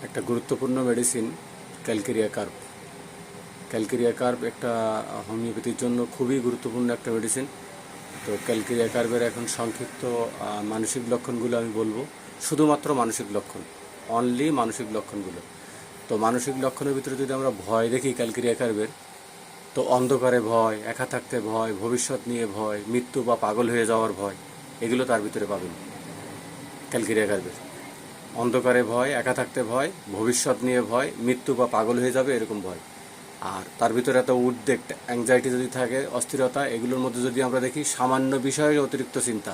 একটা গুরুত্বপূর্ণ medicine calcarea carb. Calcarea carb একটা হোমিওপ্যাথির জন্য খুবই গুরুত্বপূর্ণ একটা মেডিসিন। তো ক্যালকেরিয়া কার্বের এখন সংক্ষিপ্ত মানসিক লক্ষণগুলো আমি বলবো, শুধুমাত্র মানসিক লক্ষণ, অনলি মানসিক লক্ষণগুলো। তো মানসিক লক্ষণের ভিতরে যদি আমরা ভয় দেখি ক্যালকেরিয়া কার্বের, তো অন্ধকারে ভয়, একা থাকতে ভয়, ভবিষ্যৎ নিয়ে ভয়, মৃত্যু বা পাগল হয়ে যাওয়ার ভয়, এগুলো তার ভিতরে পাবেন ক্যালকেরিয়া কার্বের। অন্ধকারে ভয়, একা থাকতে ভয়, ভবিষ্যৎ নিয়ে ভয়, মৃত্যু বা পাগল হয়ে যাবে এরকম ভয়। আর তার ভিতরে এত উদ্বেগ, অ্যাংজাইটি যদি থাকে, অস্থিরতা, এগুলোর মধ্যে যদি আমরা দেখি সামান্য বিষয়ে অতিরিক্ত চিন্তা,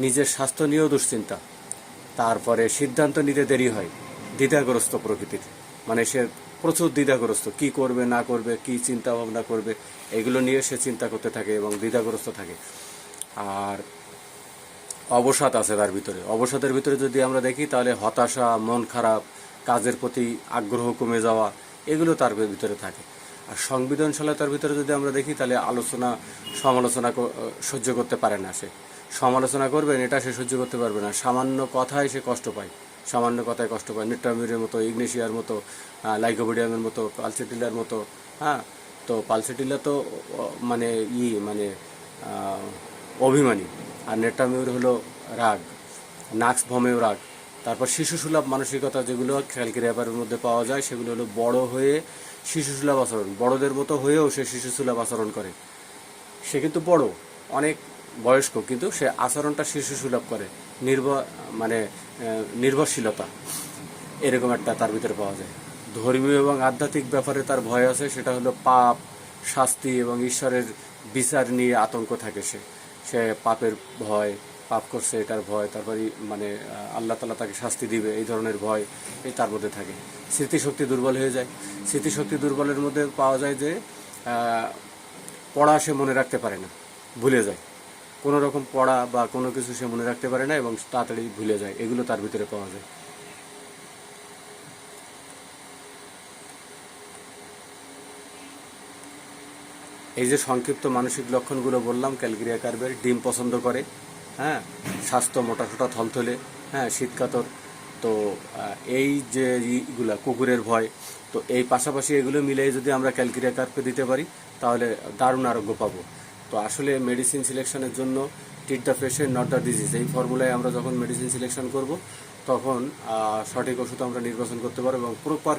নিজের স্বাস্থ্য নিয়েও দুশ্চিন্তা, তারপরে সিদ্ধান্ত নিতে দেরি হয়, দ্বিধাগ্রস্ত প্রকৃতির, মানে সে প্রচুর দ্বিধাগ্রস্ত, কি করবে না করবে, কি চিন্তা ভাবনা করবে, এগুলো নিয়ে সে চিন্তা করতে থাকে এবং দ্বিধাগ্রস্ত থাকে। আর অবসাদ আছে তার ভিতরে। অবসাদের ভিতরে যদি আমরা দেখি তাহলে হতাশা, মন খারাপ, কাজের প্রতি আগ্রহ কমে যাওয়া, এগুলো তার ভিতরে থাকে। আর সংবেদনশীলতার ভিতরে যদি আমরা দেখি তাহলে আলোচনা সমালোচনা সহ্য করতে পারে না। সে সমালোচনা করবেন, এটা সে সহ্য করতে পারবে না। সামান্য কথায় সে কষ্ট পায়, সামান্য কথায় কষ্ট পায়। নিট্রামিরের মতো, ইগনেশিয়ার মতো, লাইকোপোডিয়ামের মতো, পালসেটিলার মতো। হ্যাঁ, তো পালসেটিলা তো মানে মানে অভিমানী, আর নেট্রামিউর হলো রাগ, নাক্স ভমেও রাগ। তারপর শিশুসুলভ মানসিকতা যেগুলো ক্যালকেরিয়া কার্বের মধ্যে পাওয়া যায়, সেগুলো হলো বড় হয়ে শিশুসুলভ আচরণ, বড়দের মতো হয়েও সে শিশুসুলভ আচরণ করে। সে কিন্তু বড়, অনেক বয়স্ক, কিন্তু সে আচরণটা শিশুসুলভ করে। মানে নির্ভরশীলতা, এরকম একটা তার ভিতরে পাওয়া যায়। ধর্মীয় এবং আধ্যাত্মিক ব্যাপারে তার ভয় আছে, সেটা হলো পাপ, শাস্তি এবং ঈশ্বরের বিচার নিয়ে আতঙ্ক থাকে। সে পাপের ভয়, পাপ করছে এটার ভয়, তারপরে মানে আল্লাহ তাআলা তাকে শাস্তি দিবে, এই ধরনের ভয় এই তার মধ্যে থাকে। স্মৃতিশক্তি দুর্বল হয়ে যায়। স্মৃতিশক্তি দুর্বলের মধ্যে পাওয়া যায় যে পড়া সে মনে রাখতে পারে না, ভুলে যায়। কোনো রকম পড়া বা কোনো কিছু সে মনে রাখতে পারে না এবং তাড়াতাড়ি ভুলে যায়, এগুলো তার ভিতরে পাওয়া যায়। এই যে সংক্ষিপ্ত মানসিক লক্ষণগুলো বললাম ক্যালকেরিয়া কার্বের, ডিম পছন্দ করে, হ্যাঁ, স্বাস্থ্য মোটাসোটা থলথলে, হ্যাঁ, শীতকাতর। তো এই যে ইগুলা, কুকুরের ভয়, তো এই পাশাপাশি এগুলো মিলে যদি আমরা ক্যালকেরিয়া কার্পে দিতে পারি তাহলে দারুণ আরোগ্য পাবো। তো আসলে মেডিসিন সিলেকশনের জন্য treat the patient not the disease, এই ফর্মুলায় আমরা যখন মেডিসিন সিলেকশন করব তখন সঠিক ওষুধ আমরা নির্বাচন করতে পারবো। এবং proper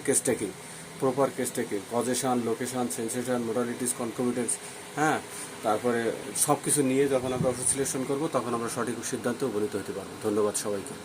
case taking, position, location, sensation, modalities, concomitance, হ্যাঁ, তারপরে সব কিছু নিয়ে যখন আমরা ওষুধ সিলেকশন করব তখন আমরা সঠিক সিদ্ধান্তে উপনীত হতে পারবো। ধন্যবাদ সবাইকে।